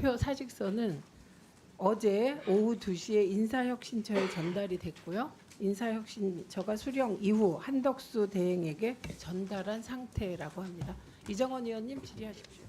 발표 사직서는 어제 오후 2시에 인사혁신처에 전달이 됐고요. 인사혁신처가 수령 이후 한덕수 대행에게 전달한 상태라고 합니다. 이정원 의원님 질의하십시오.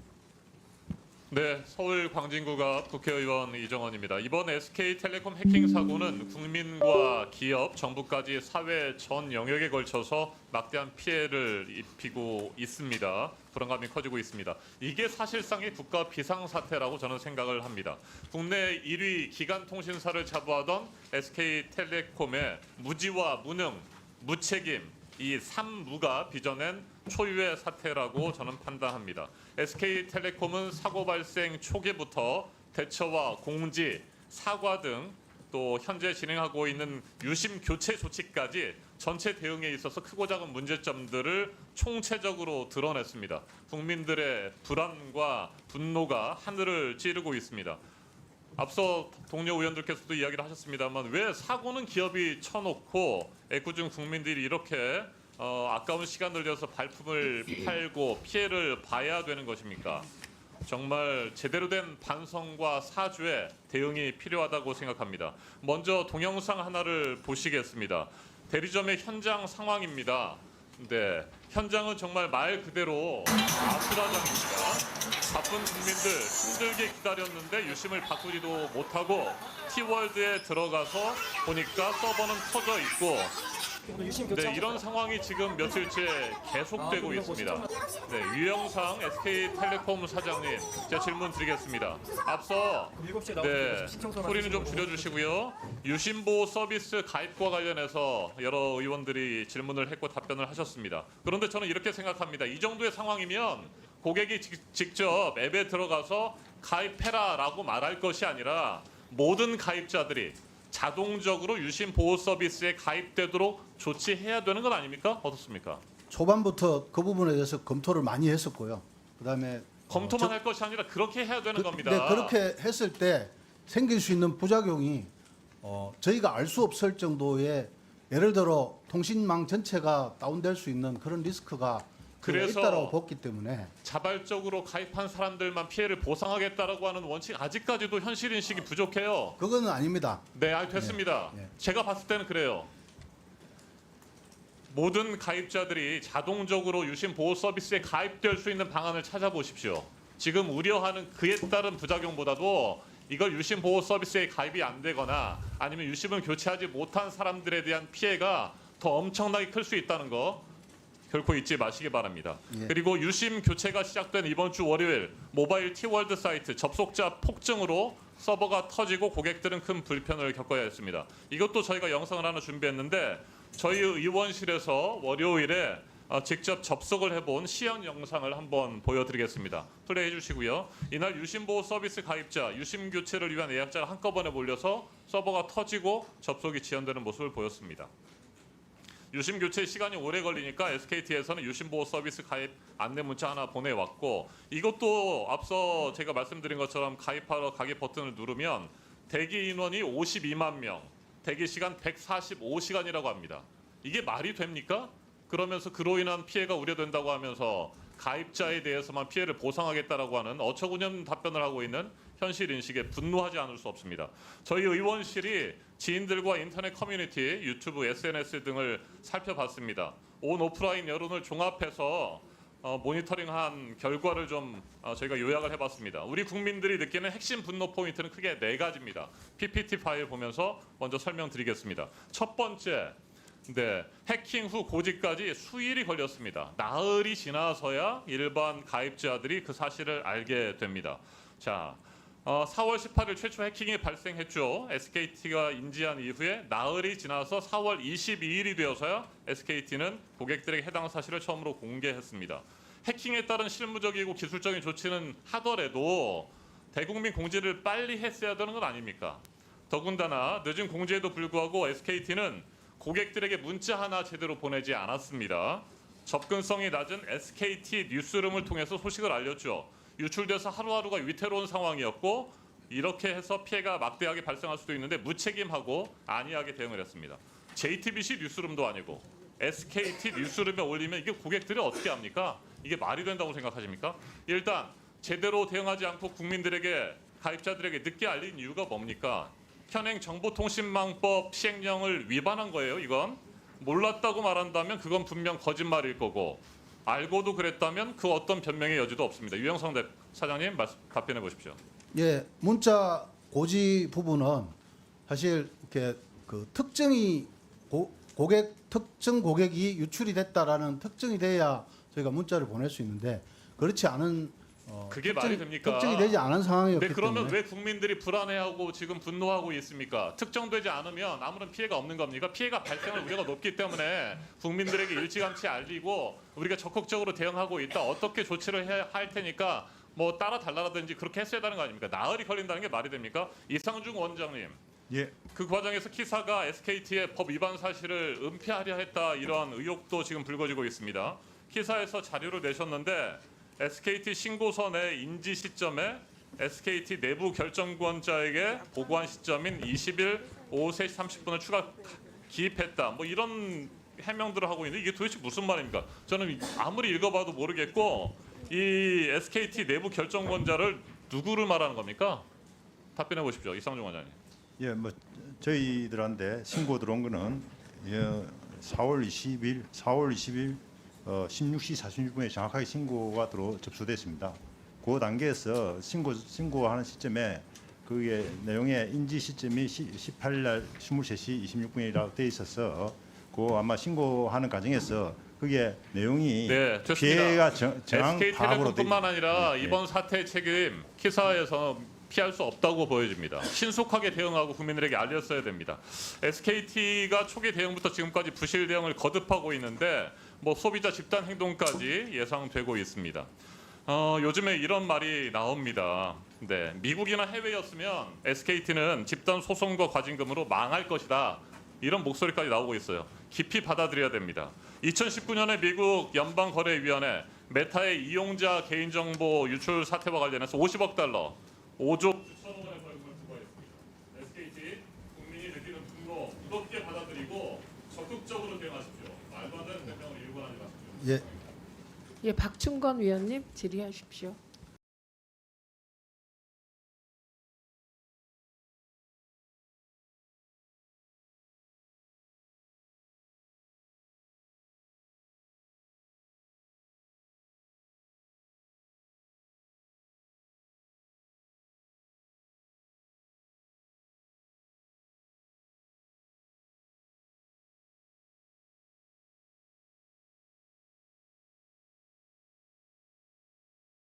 네, 서울 광진구갑 국회의원 이정원입니다. 이번 SK텔레콤 해킹 사고는 국민과 기업, 정부까지 사회 전 영역에 걸쳐서 막대한 피해를 입히고 있습니다. 불안감이 커지고 있습니다. 이게 사실상의 국가 비상사태라고 저는 생각을 합니다. 국내 1위 기간통신사를 자부하던 SK텔레콤의 무지와 무능, 무책임, 이 3무가 빚어낸 초유의 사태라고 저는 판단합니다. SK텔레콤은 사고 발생 초기부터 대처와 공지, 사과 등 또 현재 진행하고 있는 유심 교체 조치까지 전체 대응에 있어서 크고 작은 문제점들을 총체적으로 드러냈습니다. 국민들의 불안과 분노가 하늘을 찌르고 있습니다. 앞서 동료 의원들께서도 이야기를 하셨습니다만 왜 사고는 기업이 쳐놓고 애꿎은 국민들이 이렇게 아까운 시간을 들여서 발품을 팔고 피해를 봐야 되는 것입니까? 정말 제대로 된 반성과 사죄 대응이 필요하다고 생각합니다. 먼저 동영상 하나를 보시겠습니다. 대리점의 현장 상황입니다. 네, 현장은 정말 말 그대로 아수라장입니다. 바쁜 국민들 힘들게 기다렸는데 유심을 바꾸지도 못하고 T월드에 들어가서 보니까 서버는 터져 있고 네, 이런 상황이 지금 며칠째 계속되고 있습니다. 네, 유영상 SK텔레콤 사장님, 제가 질문 드리겠습니다. 앞서 네, 소리는 좀 줄여주시고요. 유심보호 서비스 가입과 관련해서 여러 의원들이 질문을 했고 답변을 하셨습니다. 그런데 저는 이렇게 생각합니다. 이 정도의 상황이면 고객이 직접 앱에 들어가서 가입해라라고 말할 것이 아니라 모든 가입자들이 자동적으로 유심 보호 서비스에 가입되도록 조치해야 되는 것 아닙니까? 어떻습니까? 초반부터 그 부분에 대해서 검토를 많이 했었고요. 그다음에 검토만 할 것이 아니라 그렇게 해야 되는 겁니다. 네, 그렇게 했을 때 생길 수 있는 부작용이 저희가 알 수 없을 정도의 예를 들어 통신망 전체가 다운될 수 있는 그런 리스크가 그래서 있다라고 봤기 때문에 자발적으로 가입한 사람들만 피해를 보상하겠다라고 하는 원칙 아직까지도 현실 인식이 부족해요. 그거는 아닙니다. 네, 됐습니다. 예. 제가 봤을 때는 그래요. 모든 가입자들이 자동적으로 유심 보호 서비스에 가입될 수 있는 방안을 찾아보십시오. 지금 우려하는 그에 따른 부작용보다도 이걸 유심 보호 서비스에 가입이 안 되거나 아니면 유심을 교체하지 못한 사람들에 대한 피해가 더 엄청나게 클 수 있다는 거 결코 잊지 마시기 바랍니다. 예. 그리고 유심 교체가 시작된 이번 주 월요일 모바일 T월드 사이트 접속자 폭증으로 서버가 터지고 고객들은 큰 불편을 겪어야 했습니다. 이것도 저희가 영상을 하나 준비했는데 저희 의원실에서 월요일에 직접 접속을 해본 시연 영상을 한번 보여드리겠습니다. 플레이해 주시고요. 이날 유심보호 서비스 가입자, 유심 교체를 위한 예약자가 한꺼번에 몰려서 서버가 터지고 접속이 지연되는 모습을 보였습니다. 유심 교체 시간이 오래 걸리니까 SKT에서는 유심 보호 서비스 가입 안내 문자 하나 보내왔고 이것도 앞서 제가 말씀드린 것처럼 가입하러 가기 버튼을 누르면 대기 인원이 52만 명, 대기 시간 145시간이라고 합니다. 이게 말이 됩니까? 그러면서 그로 인한 피해가 우려된다고 하면서 가입자에 대해서만 피해를 보상하겠다라고 하는 어처구니없는 답변을 하고 있는 현실 인식에 분노하지 않을 수 없습니다. 저희 의원실이 지인들과 인터넷 커뮤니티, 유튜브, SNS 등을 살펴봤습니다. 온 오프라인 여론을 종합해서 모니터링한 결과를 좀 저희가 요약을 해봤습니다. 우리 국민들이 느끼는 핵심 분노 포인트는 크게 4가지입니다. PPT 파일 보면서 먼저 설명드리겠습니다. 첫 번째, 네, 해킹 후 고지까지 수일이 걸렸습니다. 나흘이 지나서야 일반 가입자들이 그 사실을 알게 됩니다. 자, 4월 18일 최초 해킹이 발생했죠. SKT가 인지한 이후에 나흘이 지나서 4월 22일이 되어서야 SKT는 고객들에게 해당 사실을 처음으로 공개했습니다. 해킹에 따른 실무적이고 기술적인 조치는 하더라도 대국민 공지를 빨리 했어야 되는 건 아닙니까? 더군다나 늦은 공지에도 불구하고 SKT는 고객들에게 문자 하나 제대로 보내지 않았습니다. 접근성이 낮은 SKT 뉴스룸을 통해서 소식을 알렸죠. 유출돼서 하루하루가 위태로운 상황이었고 이렇게 해서 피해가 막대하게 발생할 수도 있는데 무책임하고 안이하게 대응을 했습니다. JTBC 뉴스룸도 아니고 SKT 뉴스룸에 올리면 이게 고객들이 어떻게 합니까? 이게 말이 된다고 생각하십니까? 일단 제대로 대응하지 않고 국민들에게 가입자들에게 늦게 알린 이유가 뭡니까? 현행 정보통신망법 시행령을 위반한 거예요. 이건 몰랐다고 말한다면 그건 분명 거짓말일 거고 알고도 그랬다면 그 어떤 변명의 여지도 없습니다. 유영성 사장님 답변해 보십시오. 예, 문자 고지 부분은 사실 이렇게 그 특정이 특정 고객이 유출이 됐다라는 특정이 돼야 저희가 문자를 보낼 수 있는데 그렇지 않은 그게 말이 됩니까? 특정이 되지 않은 상황이었기 네, 그러면 때문에 왜 국민들이 불안해하고 지금 분노하고 있습니까? 특정되지 않으면 아무런 피해가 없는 겁니까? 피해가 발생할 우려가 높기 때문에 국민들에게 일찌감치 알리고 우리가 적극적으로 대응하고 있다. 어떻게 조치를 해야 할 테니까 뭐 따라 달라라든지 그렇게 했어야 하는 거 아닙니까? 나흘이 걸린다는 게 말이 됩니까? 이상중 원장님. 예, 그 과정에서 키사가 SKT의 법 위반 사실을 은폐하려 했다 이러한 의혹도 지금 불거지고 있습니다. 키사에서 자료를 내셨는데 SKT 신고서 내 인지 시점에 SKT 내부 결정권자에게 보고한 시점인 20일 오후 3시 30분을 추가 기입했다. 뭐 이런 해명들을 하고 있는데 이게 도대체 무슨 말입니까? 저는 아무리 읽어봐도 모르겠고 이 SKT 내부 결정권자를 누구를 말하는 겁니까? 답변해 보십시오. 이상중 원장님. 예, 뭐 저희들한테 신고 들어온 거는 4월 20일 16시 46분에 정확하게 신고가 접수됐습니다. 그 단계에서 신고하는 시점에 그게 내용의 인지 시점이 18일 날 23시 26분이라고 돼 있어서 그 아마 신고하는 과정에서 그게 내용이 네, 좋습니다. 피해가 정황 파악으로 돼 SK텔레콤뿐만 아니라 예, 이번 사태의 책임 키사에서 피할 수 없다고 보여집니다. 신속하게 대응하고 국민들에게 알렸어야 됩니다. SKT가 초기 대응부터 지금까지 부실 대응을 거듭하고 있는데 뭐 소비자 집단 행동까지 예상되고 있습니다. 요즘에 이런 말이 나옵니다. 네, 미국이나 해외였으면 SKT는 집단 소송과 과징금으로 망할 것이다. 이런 목소리까지 나오고 있어요. 깊이 받아들여야 됩니다. 2019년에 미국 연방거래위원회 메타의 이용자 개인정보 유출 사태와 관련해서 50억 달러 5조 9천억 원의 벌금을 부과했습니다. SKT 국민이 느끼는 분노 무겁게 받아들이고 적극적으로 대응하십시오. 말도 안 되는 변명을 일관하지 마십시오. 예, 예, 박충건 위원님 질의하십시오.